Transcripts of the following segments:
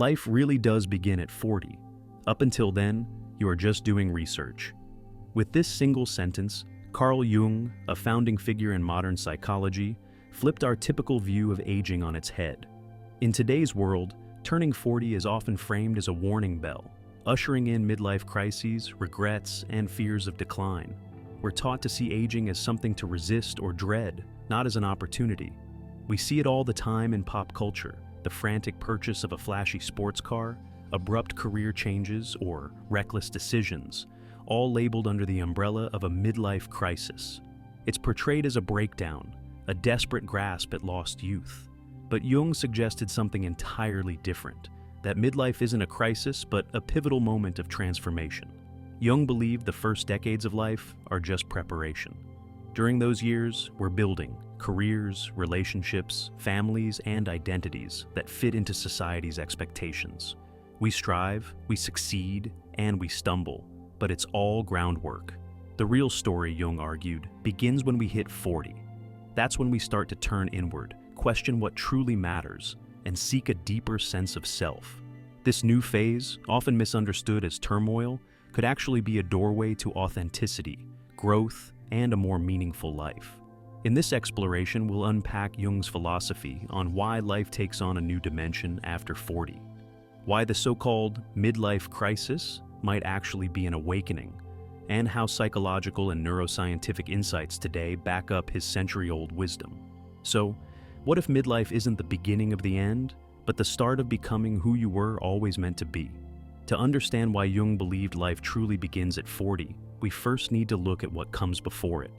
Life really does begin at 40. Up until then, you are just doing research. With this single sentence, Carl Jung, a founding figure in modern psychology, flipped our typical view of aging on its head. In today's world, turning 40 is often framed as a warning bell, ushering in midlife crises, regrets, and fears of decline. We're taught to see aging as something to resist or dread, not as an opportunity. We see it all the time in pop culture: the frantic purchase of a flashy sports car, abrupt career changes, or reckless decisions, all labeled under the umbrella of a midlife crisis. It's portrayed as a breakdown, a desperate grasp at lost youth. But Jung suggested something entirely different, that midlife isn't a crisis, but a pivotal moment of transformation. Jung believed the first decades of life are just preparation. During those years, we're building careers, relationships, families, and identities that fit into society's expectations. We strive, we succeed, and we stumble, but it's all groundwork. The real story, Jung argued, begins when we hit 40. That's when we start to turn inward, question what truly matters, and seek a deeper sense of self. This new phase, often misunderstood as turmoil, could actually be a doorway to authenticity, growth, and a more meaningful life. In this exploration, we'll unpack Jung's philosophy on why life takes on a new dimension after 40, why the so-called midlife crisis might actually be an awakening, and how psychological and neuroscientific insights today back up his century-old wisdom. So, what if midlife isn't the beginning of the end, but the start of becoming who you were always meant to be? To understand why Jung believed life truly begins at 40, we first need to look at what comes before it.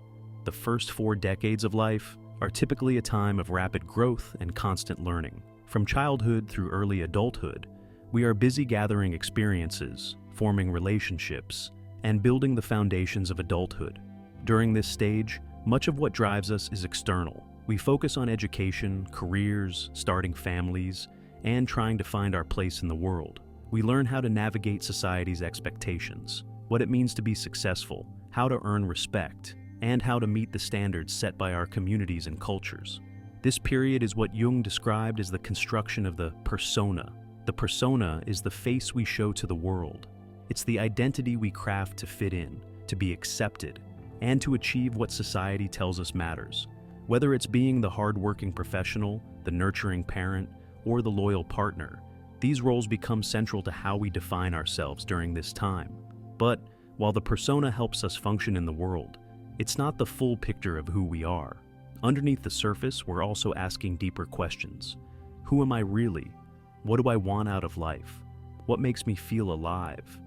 The first 4 decades of life are typically a time of rapid growth and constant learning. From childhood through early adulthood, we are busy gathering experiences, forming relationships, and building the foundations of adulthood. During this stage, much of what drives us is external. We focus on education, careers, starting families, and trying to find our place in the world. We learn how to navigate society's expectations, what it means to be successful, how to earn respect, and how to meet the standards set by our communities and cultures. This period is what Jung described as the construction of the persona. The persona is the face we show to the world. It's the identity we craft to fit in, to be accepted, and to achieve what society tells us matters. Whether it's being the hardworking professional, the nurturing parent, or the loyal partner, these roles become central to how we define ourselves during this time. But while the persona helps us function in the world, it's not the full picture of who we are. Underneath the surface, we're also asking deeper questions. Who am I really? What do I want out of life? What makes me feel alive?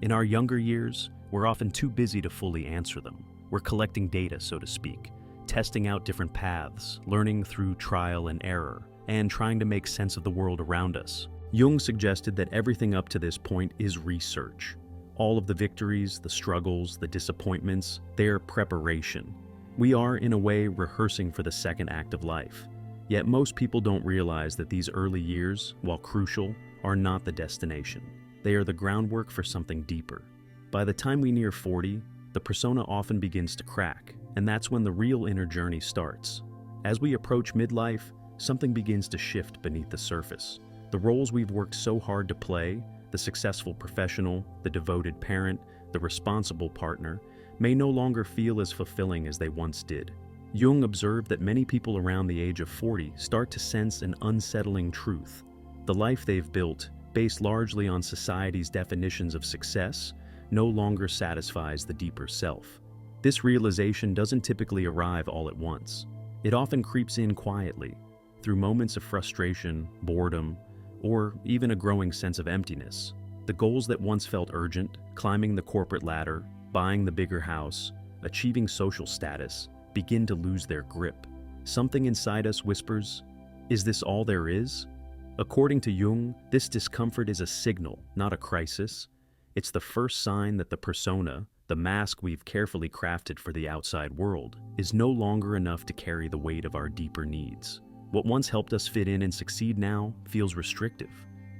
In our younger years, we're often too busy to fully answer them. We're collecting data, so to speak, testing out different paths, learning through trial and error, and trying to make sense of the world around us. Jung suggested that everything up to this point is research. All of the victories, the struggles, the disappointments, they're preparation. We are, in a way, rehearsing for the second act of life. Yet most people don't realize that these early years, while crucial, are not the destination. They are the groundwork for something deeper. By the time we near 40, the persona often begins to crack, and that's when the real inner journey starts. As we approach midlife, something begins to shift beneath the surface. The roles we've worked so hard to play, the successful professional, the devoted parent, the responsible partner, may no longer feel as fulfilling as they once did. Jung observed that many people around the age of 40 start to sense an unsettling truth. The life they've built, based largely on society's definitions of success, no longer satisfies the deeper self. This realization doesn't typically arrive all at once. It often creeps in quietly, through moments of frustration, boredom, or even a growing sense of emptiness. The goals that once felt urgent, climbing the corporate ladder, buying the bigger house, achieving social status, begin to lose their grip. Something inside us whispers, "Is this all there is?" According to Jung, this discomfort is a signal, not a crisis. It's the first sign that the persona, the mask we've carefully crafted for the outside world, is no longer enough to carry the weight of our deeper needs. What once helped us fit in and succeed now feels restrictive.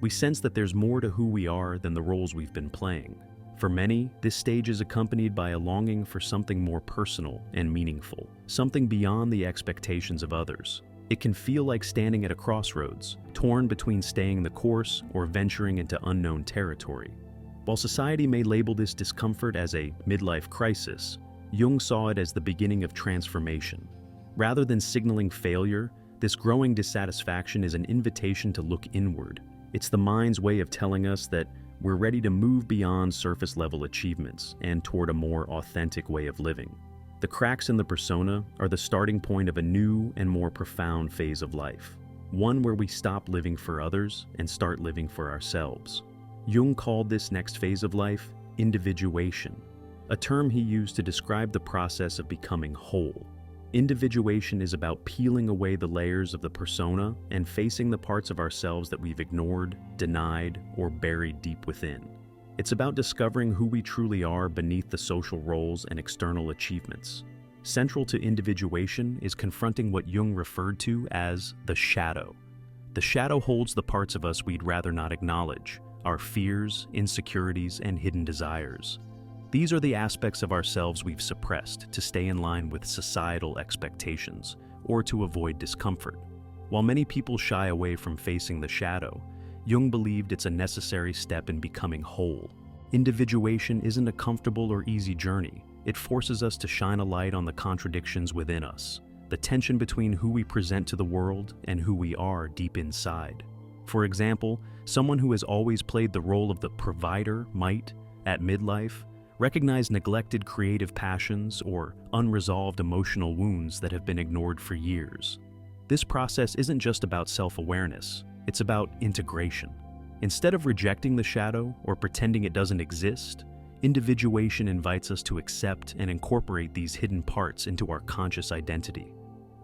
We sense that there's more to who we are than the roles we've been playing. For many, this stage is accompanied by a longing for something more personal and meaningful, something beyond the expectations of others. It can feel like standing at a crossroads, torn between staying the course or venturing into unknown territory. While society may label this discomfort as a midlife crisis, Jung saw it as the beginning of transformation. Rather than signaling failure, this growing dissatisfaction is an invitation to look inward. It's the mind's way of telling us that we're ready to move beyond surface-level achievements and toward a more authentic way of living. The cracks in the persona are the starting point of a new and more profound phase of life, one where we stop living for others and start living for ourselves. Jung called this next phase of life individuation, a term he used to describe the process of becoming whole. Individuation is about peeling away the layers of the persona and facing the parts of ourselves that we've ignored, denied, or buried deep within. It's about discovering who we truly are beneath the social roles and external achievements. Central to individuation is confronting what Jung referred to as the shadow. The shadow holds the parts of us we'd rather not acknowledge, our fears, insecurities, and hidden desires. These are the aspects of ourselves we've suppressed to stay in line with societal expectations or to avoid discomfort. While many people shy away from facing the shadow, Jung believed it's a necessary step in becoming whole. Individuation isn't a comfortable or easy journey. It forces us to shine a light on the contradictions within us, the tension between who we present to the world and who we are deep inside. For example, someone who has always played the role of the provider might, at midlife, recognize neglected creative passions or unresolved emotional wounds that have been ignored for years. This process isn't just about self-awareness. It's about integration. Instead of rejecting the shadow or pretending it doesn't exist, individuation invites us to accept and incorporate these hidden parts into our conscious identity.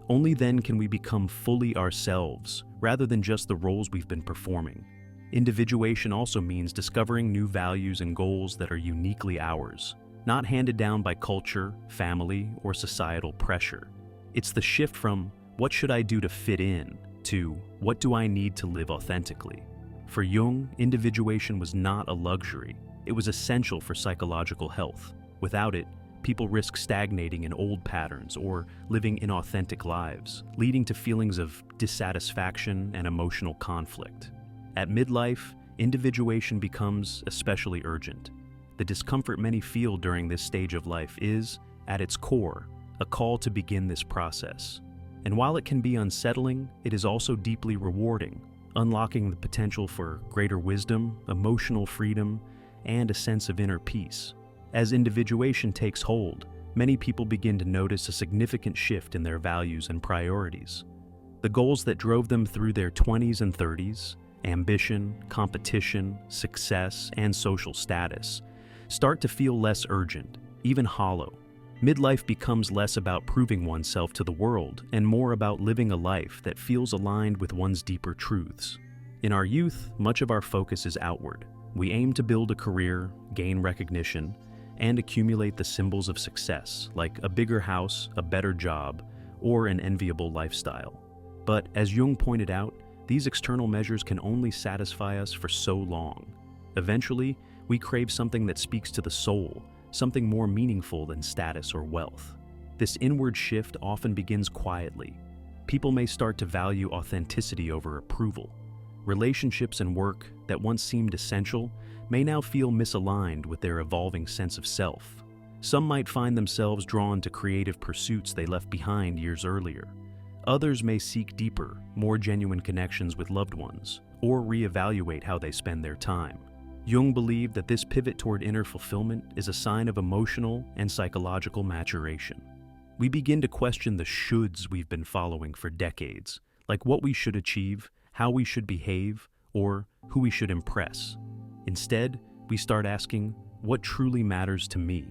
Only then can we become fully ourselves, rather than just the roles we've been performing. Individuation also means discovering new values and goals that are uniquely ours, not handed down by culture, family, or societal pressure. It's the shift from, "What should I do to fit in?" to "What do I need to live authentically?" For Jung, individuation was not a luxury. It was essential for psychological health. Without it, people risk stagnating in old patterns or living inauthentic lives, leading to feelings of dissatisfaction and emotional conflict. At midlife, individuation becomes especially urgent. The discomfort many feel during this stage of life is, at its core, a call to begin this process. And while it can be unsettling, it is also deeply rewarding, unlocking the potential for greater wisdom, emotional freedom, and a sense of inner peace. As individuation takes hold, many people begin to notice a significant shift in their values and priorities. The goals that drove them through their 20s and 30s, ambition, competition, success, and social status, start to feel less urgent, even hollow. Midlife becomes less about proving oneself to the world and more about living a life that feels aligned with one's deeper truths. In our youth, much of our focus is outward. We aim to build a career, gain recognition, and accumulate the symbols of success, like a bigger house, a better job, or an enviable lifestyle. But as Jung pointed out, these external measures can only satisfy us for so long. Eventually, we crave something that speaks to the soul, something more meaningful than status or wealth. This inward shift often begins quietly. People may start to value authenticity over approval. Relationships and work that once seemed essential may now feel misaligned with their evolving sense of self. Some might find themselves drawn to creative pursuits they left behind years earlier. Others may seek deeper, more genuine connections with loved ones, or reevaluate how they spend their time. Jung believed that this pivot toward inner fulfillment is a sign of emotional and psychological maturation. We begin to question the shoulds we've been following for decades, like what we should achieve, how we should behave, or who we should impress. Instead, we start asking, what truly matters to me?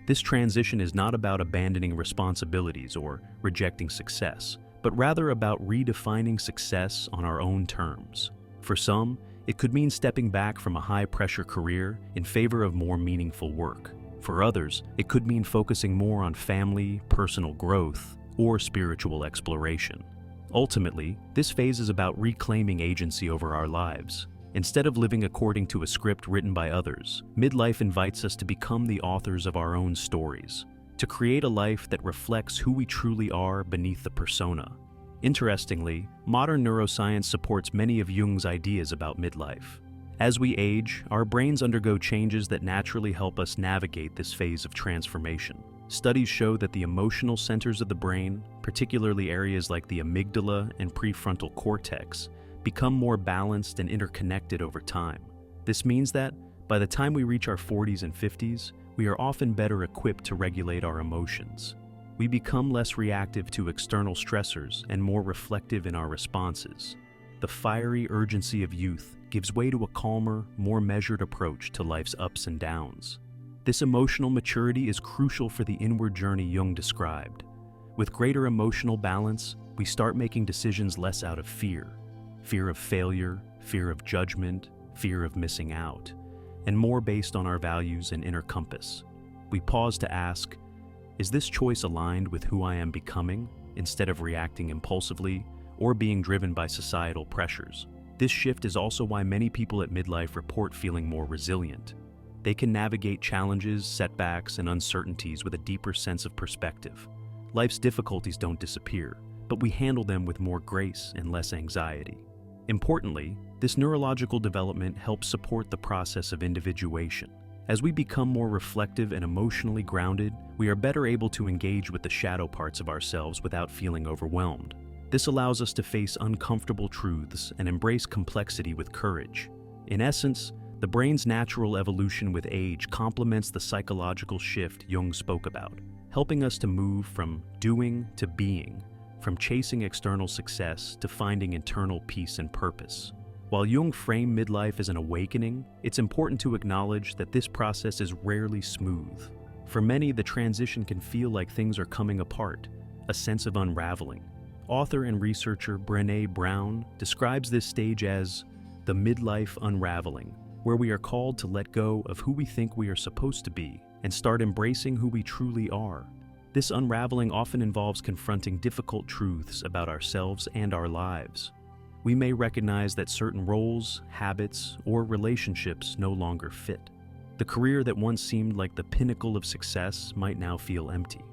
This transition is not about abandoning responsibilities or rejecting success, but rather about redefining success on our own terms. For some, it could mean stepping back from a high-pressure career in favor of more meaningful work. For others, it could mean focusing more on family, personal growth, or spiritual exploration. Ultimately, this phase is about reclaiming agency over our lives. Instead of living according to a script written by others, midlife invites us to become the authors of our own stories, to create a life that reflects who we truly are beneath the persona. Interestingly, modern neuroscience supports many of Jung's ideas about midlife. As we age, our brains undergo changes that naturally help us navigate this phase of transformation. Studies show that the emotional centers of the brain, particularly areas like the amygdala and prefrontal cortex, become more balanced and interconnected over time. This means that, by the time we reach our 40s and 50s, we are often better equipped to regulate our emotions. We become less reactive to external stressors and more reflective in our responses. The fiery urgency of youth gives way to a calmer, more measured approach to life's ups and downs. This emotional maturity is crucial for the inward journey Jung described. With greater emotional balance, we start making decisions less out of fear of failure, fear of judgment, fear of missing out, and more based on our values and inner compass. We pause to ask, is this choice aligned with who I am becoming, instead of reacting impulsively or being driven by societal pressures? This shift is also why many people at midlife report feeling more resilient. They can navigate challenges, setbacks, and uncertainties with a deeper sense of perspective. Life's difficulties don't disappear, but we handle them with more grace and less anxiety. Importantly, this neurological development helps support the process of individuation. As we become more reflective and emotionally grounded, we are better able to engage with the shadow parts of ourselves without feeling overwhelmed. This allows us to face uncomfortable truths and embrace complexity with courage. In essence, the brain's natural evolution with age complements the psychological shift Jung spoke about, helping us to move from doing to being, from chasing external success to finding internal peace and purpose. While Jung framed midlife as an awakening, it's important to acknowledge that this process is rarely smooth. For many, the transition can feel like things are coming apart, a sense of unraveling. Author and researcher Brené Brown describes this stage as the midlife unraveling, where we are called to let go of who we think we are supposed to be and start embracing who we truly are. This unraveling often involves confronting difficult truths about ourselves and our lives. We may recognize that certain roles, habits, or relationships no longer fit. The career that once seemed like the pinnacle of success might now feel empty.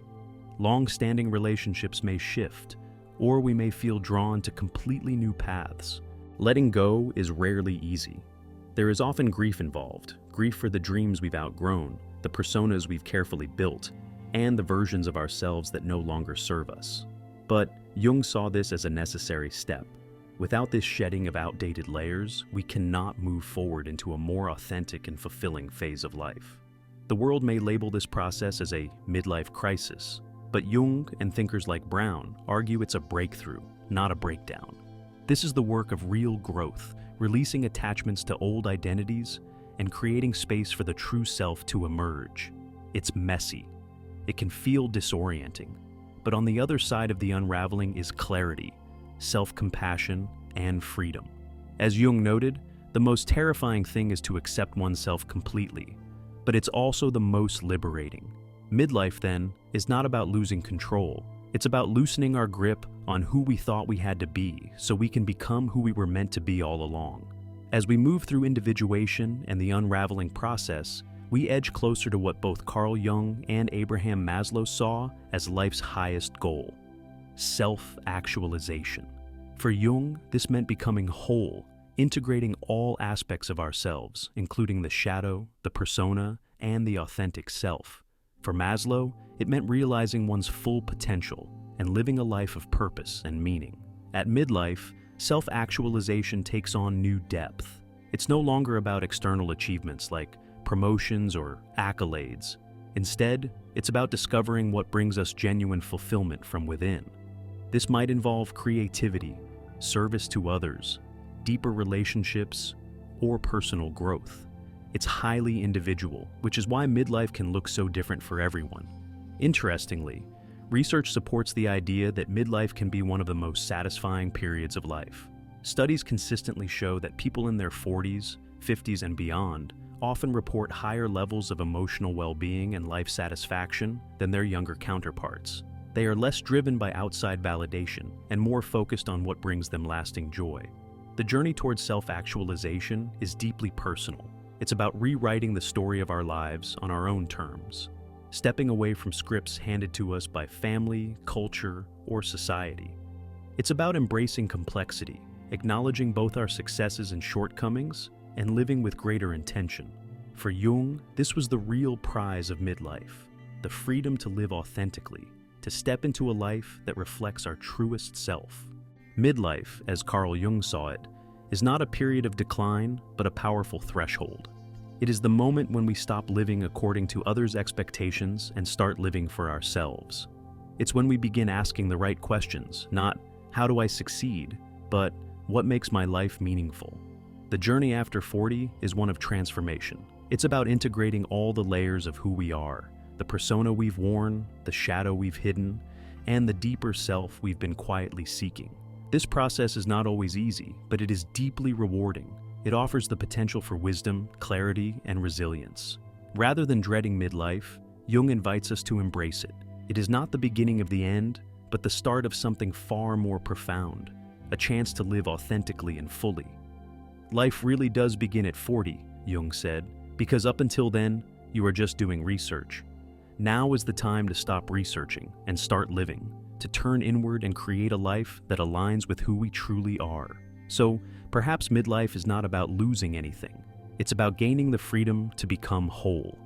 Long-standing relationships may shift, or we may feel drawn to completely new paths. Letting go is rarely easy. There is often grief involved, grief for the dreams we've outgrown, the personas we've carefully built, and the versions of ourselves that no longer serve us. But Jung saw this as a necessary step. Without this shedding of outdated layers, we cannot move forward into a more authentic and fulfilling phase of life. The world may label this process as a midlife crisis, but Jung and thinkers like Brown argue it's a breakthrough, not a breakdown. This is the work of real growth, releasing attachments to old identities and creating space for the true self to emerge. It's messy. It can feel disorienting, but on the other side of the unraveling is clarity, self-compassion, and freedom. As Jung noted, the most terrifying thing is to accept oneself completely, but it's also the most liberating. Midlife, then, is not about losing control. It's about loosening our grip on who we thought we had to be so we can become who we were meant to be all along. As we move through individuation and the unraveling process, we edge closer to what both Carl Jung and Abraham Maslow saw as life's highest goal: self-actualization. For Jung, this meant becoming whole, integrating all aspects of ourselves, including the shadow, the persona, and the authentic self. For Maslow, it meant realizing one's full potential and living a life of purpose and meaning. At midlife, self-actualization takes on new depth. It's no longer about external achievements like promotions or accolades. Instead, it's about discovering what brings us genuine fulfillment from within. This might involve creativity, service to others, deeper relationships, or personal growth. It's highly individual, which is why midlife can look so different for everyone. Interestingly, research supports the idea that midlife can be one of the most satisfying periods of life. Studies consistently show that people in their 40s, 50s, and beyond often report higher levels of emotional well-being and life satisfaction than their younger counterparts. They are less driven by outside validation and more focused on what brings them lasting joy. The journey towards self-actualization is deeply personal. It's about rewriting the story of our lives on our own terms, stepping away from scripts handed to us by family, culture, or society. It's about embracing complexity, acknowledging both our successes and shortcomings, and living with greater intention. For Jung, this was the real prize of midlife, the freedom to live authentically, to step into a life that reflects our truest self. Midlife, as Carl Jung saw it, is not a period of decline, but a powerful threshold. It is the moment when we stop living according to others' expectations and start living for ourselves. It's when we begin asking the right questions, not "how do I succeed?" but "what makes my life meaningful?" The journey after 40 is one of transformation. It's about integrating all the layers of who we are, the persona we've worn, the shadow we've hidden, and the deeper self we've been quietly seeking. This process is not always easy, but it is deeply rewarding. It offers the potential for wisdom, clarity, and resilience. Rather than dreading midlife, Jung invites us to embrace it. It is not the beginning of the end, but the start of something far more profound, a chance to live authentically and fully. Life really does begin at 40, Jung said, because up until then, you are just doing research. Now is the time to stop researching and start living, to turn inward and create a life that aligns with who we truly are. So, perhaps midlife is not about losing anything. It's about gaining the freedom to become whole.